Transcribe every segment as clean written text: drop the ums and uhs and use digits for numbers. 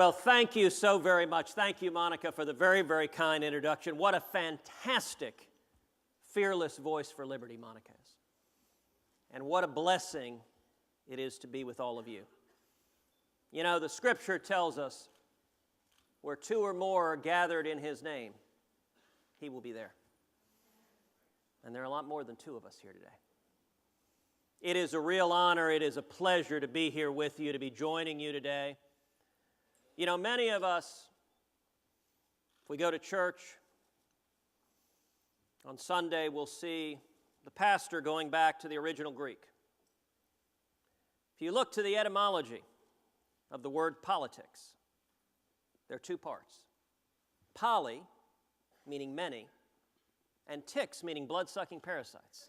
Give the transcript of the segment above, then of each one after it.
Well, thank you so very much. Thank you, Monica, for the very, very kind introduction. What a fantastic, fearless voice for liberty Monica has. And what a blessing it is to be with all of you. You know, the Scripture tells us where two or more are gathered in His name, He will be there. And there are a lot more than two of us here today. It is a real honor, it is a pleasure to be here with you, to be joining you today. You know, many of us, if we go to church, on Sunday we'll see the pastor going back to the original Greek. If you look to the etymology of the word politics, there are two parts. Poly, meaning many, and ticks, meaning blood-sucking parasites.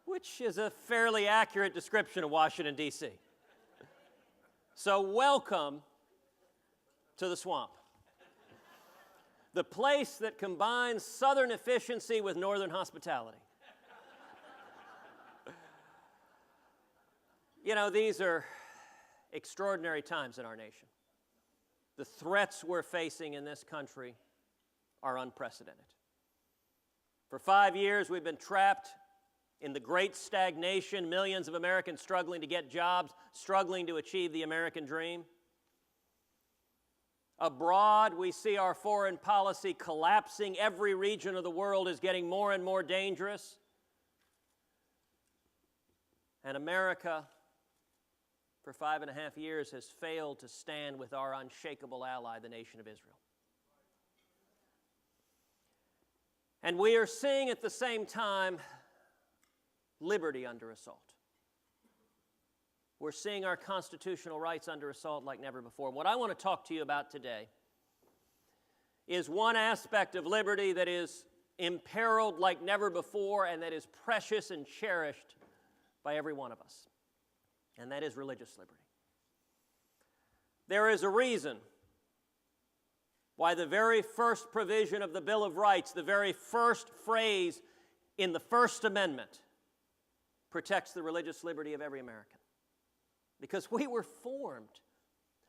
Which is a fairly accurate description of Washington, D.C. So welcome to the swamp. The place that combines southern efficiency with northern hospitality. You know, these are extraordinary times in our nation. The threats we're facing in this country are unprecedented. For 5 years, we've been trapped in the great stagnation, millions of Americans struggling to get jobs, struggling to achieve the American dream. Abroad, we see our foreign policy collapsing. Every region of the world is getting more and more dangerous. And America, for 5.5 years, has failed to stand with our unshakable ally, the nation of Israel. And we are seeing at the same time liberty under assault. We're seeing our constitutional rights under assault like never before. What I want to talk to you about today is one aspect of liberty that is imperiled like never before and that is precious and cherished by every one of us, and that is religious liberty. There is a reason why the very first provision of the Bill of Rights, the very first phrase in the First Amendment, protects the religious liberty of every American. Because we were formed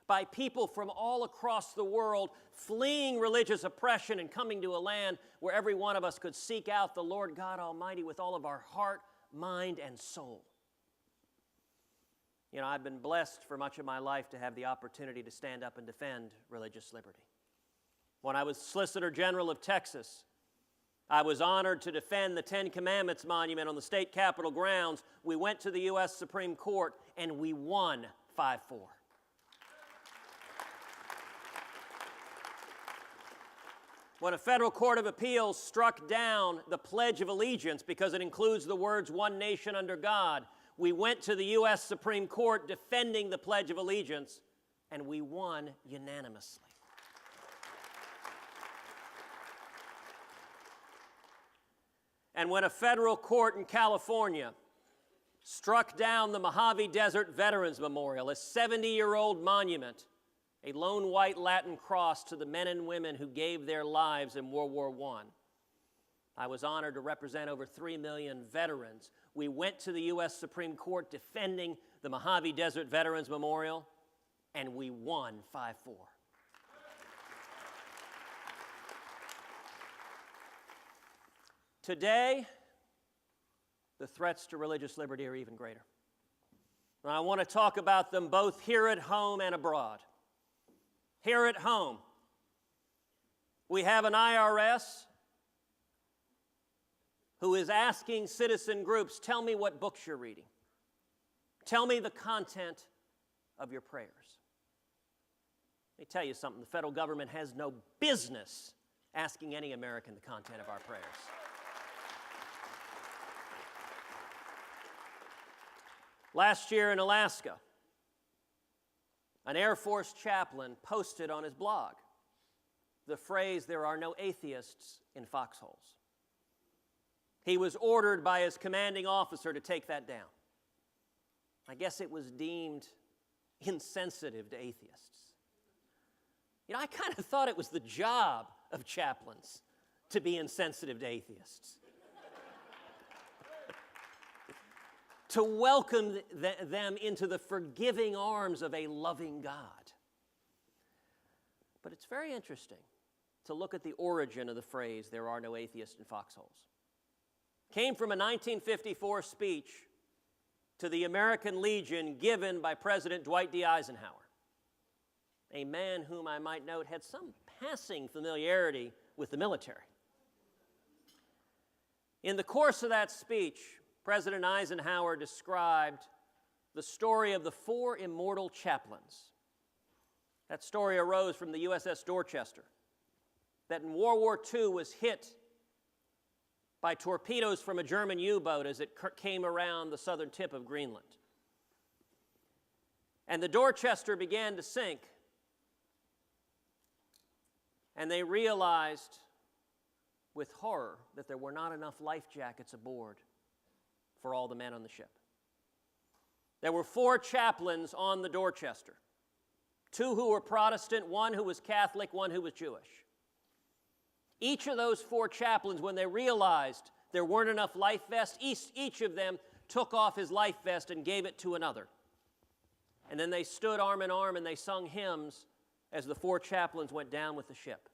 by people from all across the world fleeing religious oppression and coming to a land where every one of us could seek out the Lord God Almighty with all of our heart, mind, and soul. You know, I've been blessed for much of my life to have the opportunity to stand up and defend religious liberty. When I was Solicitor General of Texas, I was honored to defend the Ten Commandments monument on the state capitol grounds. We went to the U.S. Supreme Court and we won 5-4. When a federal court of appeals struck down the Pledge of Allegiance because it includes the words "one nation under God," we went to the U.S. Supreme Court defending the Pledge of Allegiance and we won unanimously. And when a federal court in California struck down the Mojave Desert Veterans Memorial, a 70-year-old monument, a lone white Latin cross to the men and women who gave their lives in World War I was honored to represent over 3 million veterans. We went to the U.S. Supreme Court defending the Mojave Desert Veterans Memorial, and we won 5-4. Today, the threats to religious liberty are even greater. And I want to talk about them both here at home and abroad. Here at home, we have an IRS who is asking citizen groups, tell me what books you're reading. Tell me the content of your prayers. Let me tell you something, the federal government has no business asking any American the content of our prayers. Last year in Alaska, an Air Force chaplain posted on his blog the phrase, "There are no atheists in foxholes." He was ordered by his commanding officer to take that down. I guess it was deemed insensitive to atheists. You know, I kind of thought it was the job of chaplains to be insensitive to atheists. to welcome them into the forgiving arms of a loving God. But it's very interesting to look at the origin of the phrase, "There are no atheists in foxholes." It came from a 1954 speech to the American Legion given by President Dwight D. Eisenhower, a man whom I might note had some passing familiarity with the military. In the course of that speech, President Eisenhower described the story of the 4 immortal chaplains. That story arose from the USS Dorchester, that in World War II was hit by torpedoes from a German U-boat as it came around the southern tip of Greenland. And the Dorchester began to sink, and they realized with horror that there were not enough life jackets aboard for all the men on the ship. There were 4 chaplains on the Dorchester, 2 who were Protestant, 1 who was Catholic, 1 who was Jewish. Each of those 4 chaplains, when they realized there weren't enough life vests, each of them took off his life vest and gave it to another. And then they stood arm in arm and they sung hymns as the 4 chaplains went down with the ship.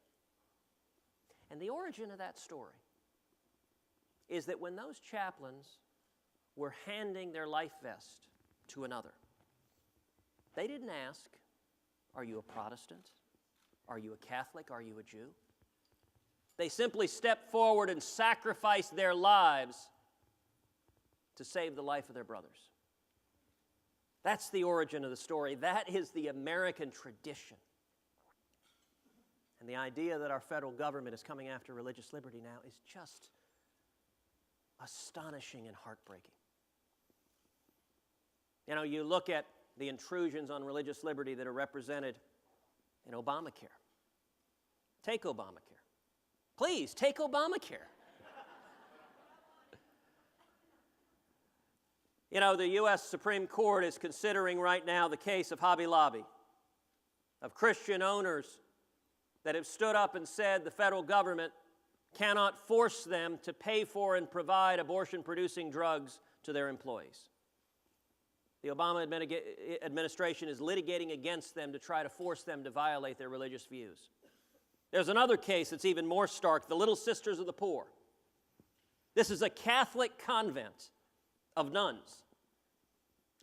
And the origin of that story is that when those chaplains were handing their life vest to another, they didn't ask, "Are you a Protestant? Are you a Catholic? Are you a Jew?" They simply stepped forward and sacrificed their lives to save the life of their brothers. That's the origin of the story. That is the American tradition. And the idea that our federal government is coming after religious liberty now is just astonishing and heartbreaking. You know, you look at the intrusions on religious liberty that are represented in Obamacare. Take Obamacare. Please, take Obamacare. You know, the U.S. Supreme Court is considering right now the case of Hobby Lobby, of Christian owners that have stood up and said the federal government cannot force them to pay for and provide abortion-producing drugs to their employees. The Obama administration is litigating against them to try to force them to violate their religious views. There's another case that's even more stark, the Little Sisters of the Poor. This is a Catholic convent of nuns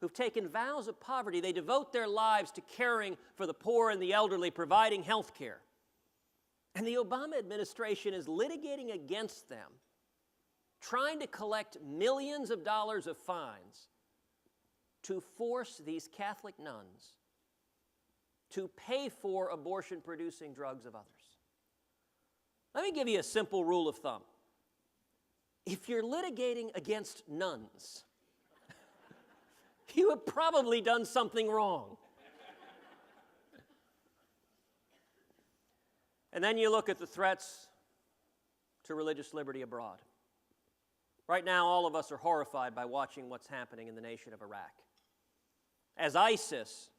who've taken vows of poverty. They devote their lives to caring for the poor and the elderly, providing health care. And the Obama administration is litigating against them, trying to collect millions of dollars of fines to force these Catholic nuns to pay for abortion-producing drugs of others. Let me give you a simple rule of thumb. If you're litigating against nuns, you have probably done something wrong. And then you look at the threats to religious liberty abroad. Right now, all of us are horrified by watching what's happening in the nation of Iraq. As ISIS,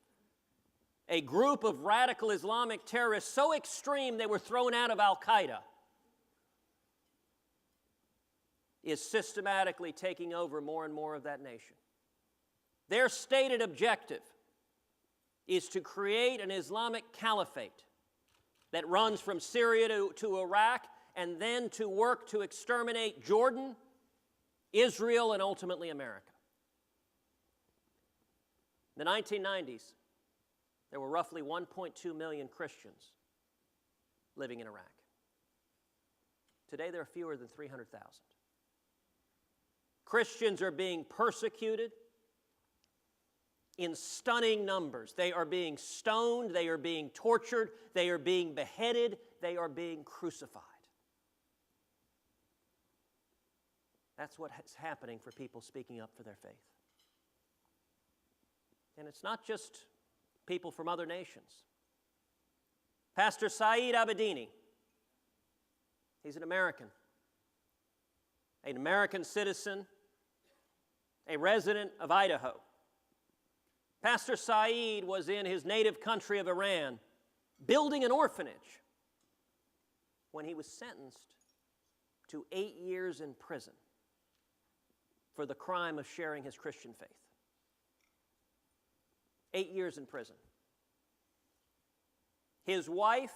a group of radical Islamic terrorists so extreme they were thrown out of Al-Qaeda, is systematically taking over more and more of that nation. Their stated objective is to create an Islamic caliphate that runs from Syria to Iraq and then to work to exterminate Jordan, Israel, and ultimately America. In the 1990s, there were roughly 1.2 million Christians living in Iraq. Today, there are fewer than 300,000. Christians are being persecuted in stunning numbers. They are being stoned, they are being tortured, they are being beheaded, they are being crucified. That's what is happening for people speaking up for their faith. And it's not just people from other nations. Pastor Saeed Abedini, he's an American citizen, a resident of Idaho. Pastor Saeed was in his native country of Iran building an orphanage when he was sentenced to 8 years in prison for the crime of sharing his Christian faith. 8 years in prison. His wife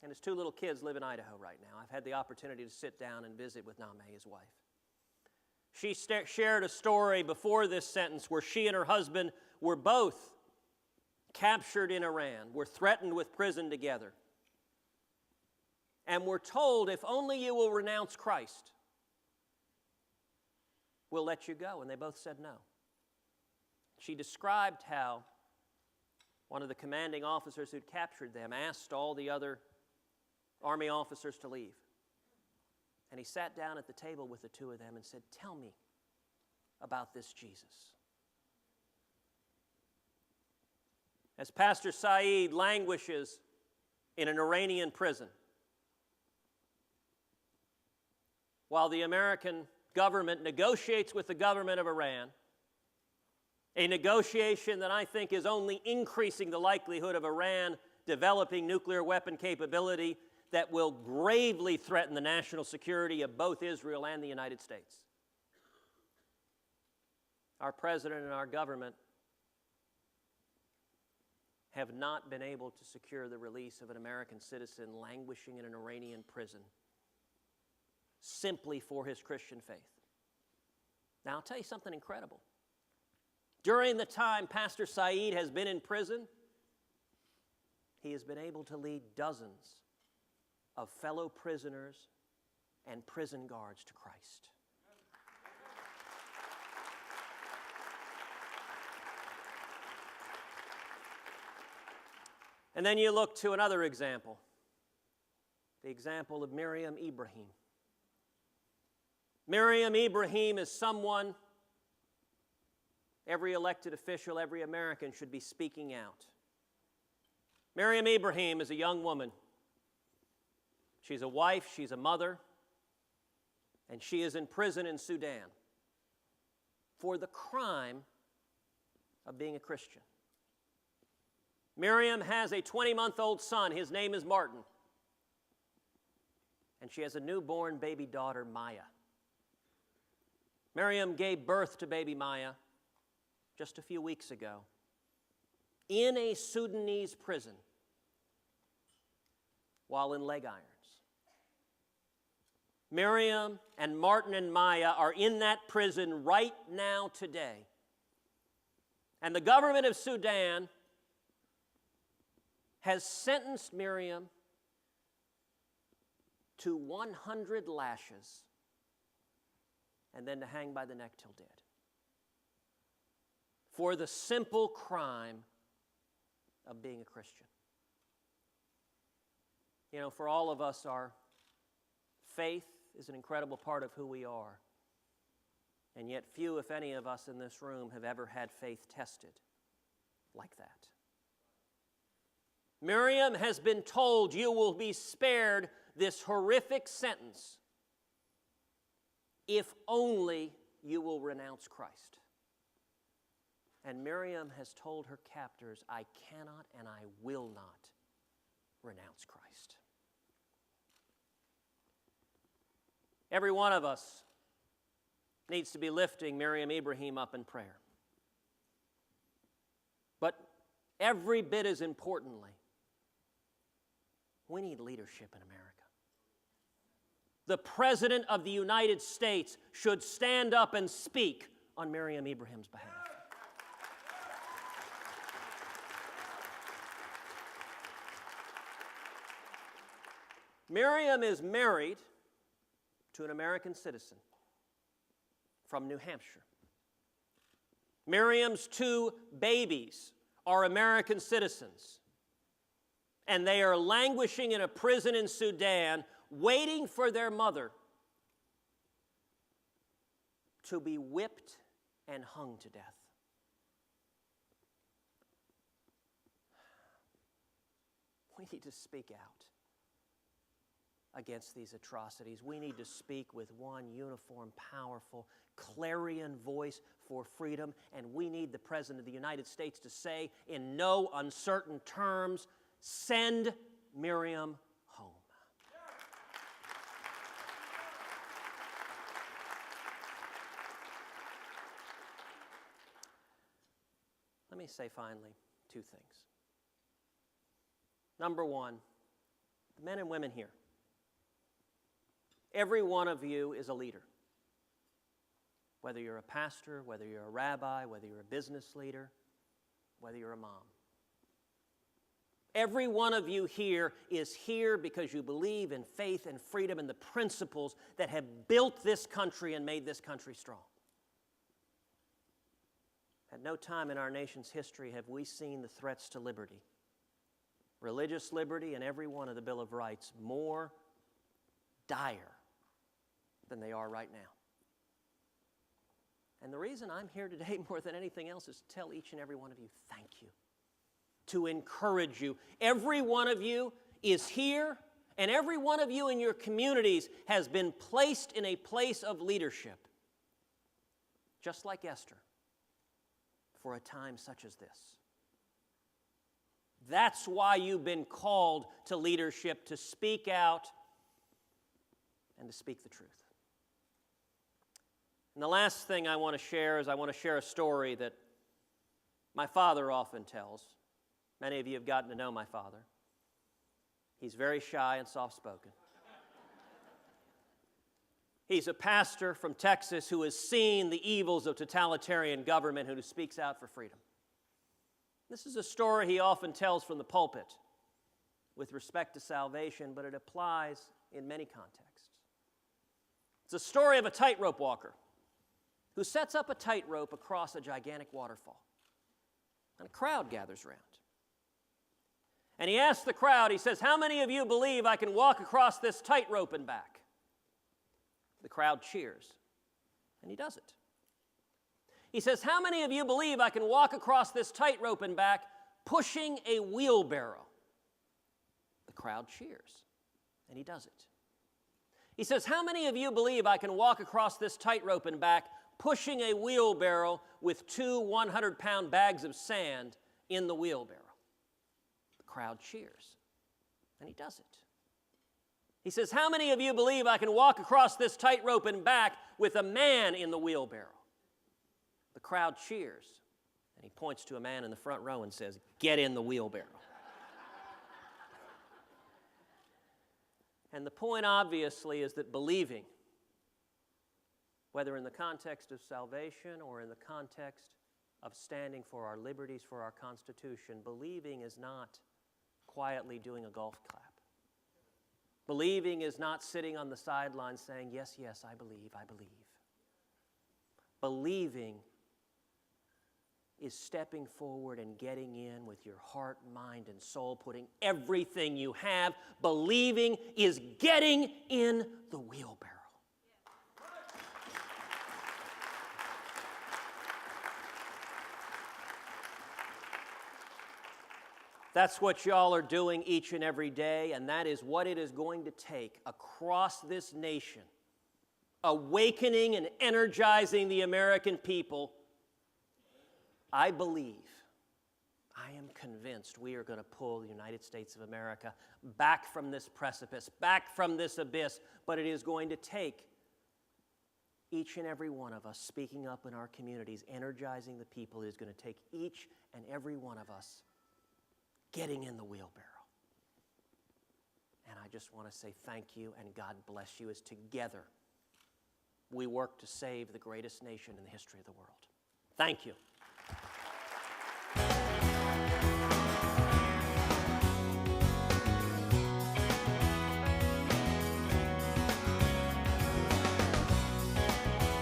and his 2 little kids live in Idaho right now. I've had the opportunity to sit down and visit with Name, his wife. She shared a story before this sentence where she and her husband were both captured in Iran, were threatened with prison together, and were told, if only you will renounce Christ, we'll let you go. And they both said no. She described how one of the commanding officers who'd captured them asked all the other army officers to leave. And he sat down at the table with the 2 of them and said, "Tell me about this Jesus." As Pastor Saeed languishes in an Iranian prison, while the American government negotiates with the government of Iran, a negotiation that I think is only increasing the likelihood of Iran developing nuclear weapon capability that will gravely threaten the national security of both Israel and the United States. Our president and our government have not been able to secure the release of an American citizen languishing in an Iranian prison simply for his Christian faith. Now, I'll tell you something incredible. During the time Pastor Saeed has been in prison, he has been able to lead dozens of fellow prisoners and prison guards to Christ. And then you look to another example, the example of Miriam Ibrahim. Miriam Ibrahim is someone every elected official, every American should be speaking out. Miriam Ibrahim is a young woman. She's a wife, she's a mother, and she is in prison in Sudan for the crime of being a Christian. Miriam has a 20-month-old son. His name is Martin. And she has a newborn baby daughter, Maya. Miriam gave birth to baby Maya just a few weeks ago in a Sudanese prison while in leg irons. Miriam and Martin and Maya are in that prison right now today. And the government of Sudan has sentenced Miriam to 100 lashes and then to hang by the neck till dead for the simple crime of being a Christian. You know, for all of us, our faith is an incredible part of who we are. And yet few, if any of us in this room have ever had faith tested like that. Miriam has been told, you will be spared this horrific sentence if only you will renounce Christ. And Miriam has told her captors, I cannot and I will not renounce Christ. Every one of us needs to be lifting Miriam Ibrahim up in prayer. But every bit as importantly, we need leadership in America. The President of the United States should stand up and speak on Miriam Ibrahim's behalf. Miriam is married to an American citizen from New Hampshire. Miriam's 2 babies are American citizens, and they are languishing in a prison in Sudan, waiting for their mother to be whipped and hung to death. We need to speak out against these atrocities. We need to speak with one uniform, powerful, clarion voice for freedom, and we need the President of the United States to say in no uncertain terms, send Miriam home. me say finally two things. Number one, the men and women here. Every one of you is a leader. Whether you're a pastor, whether you're a rabbi, whether you're a business leader, whether you're a mom. Every one of you here is here because you believe in faith and freedom and the principles that have built this country and made this country strong. At no time in our nation's history have we seen the threats to liberty, religious liberty and every one of the Bill of Rights, more dire than they are right now. And the reason I'm here today more than anything else is to tell each and every one of you, thank you. To encourage you. Every one of you is here, and every one of you in your communities has been placed in a place of leadership, just like Esther, for a time such as this. That's why you've been called to leadership, to speak out and to speak the truth. And the last thing I want to share is I want to share a story that my father often tells. Many of you have gotten to know my father. He's very shy and soft-spoken. He's a pastor from Texas who has seen the evils of totalitarian government, who speaks out for freedom. This is a story he often tells from the pulpit with respect to salvation, but it applies in many contexts. It's a story of a tightrope walker who sets up a tightrope across a gigantic waterfall. And a crowd gathers around. And he asks the crowd, he says, "How many of you believe I can walk across this tightrope and back?" The crowd cheers, and he does it. He says, "How many of you believe I can walk across this tightrope and back pushing a wheelbarrow?" The crowd cheers, and he does it. He says, "How many of you believe I can walk across this tightrope and back pushing a wheelbarrow with two 100-pound bags of sand in the wheelbarrow?" The crowd cheers, and he does it. He says, "How many of you believe I can walk across this tightrope and back with a man in the wheelbarrow?" The crowd cheers, and he points to a man in the front row and says, "Get in the wheelbarrow." And the point, obviously, is that believing, whether in the context of salvation or in the context of standing for our liberties, for our Constitution, believing is not quietly doing a golf clap. Believing is not sitting on the sidelines saying, "Yes, yes, I believe, I believe." Believing is stepping forward and getting in with your heart, mind, and soul, putting everything you have. Believing is getting in the wheelbarrow. That's what y'all are doing each and every day, and that is what it is going to take across this nation, awakening and energizing the American people. I believe, I am convinced we are going to pull the United States of America back from this precipice, back from this abyss, but it is going to take each and every one of us speaking up in our communities, energizing the people. It is going to take each and every one of us getting in the wheelbarrow. And I just want to say thank you and God bless you as together we work to save the greatest nation in the history of the world. Thank you.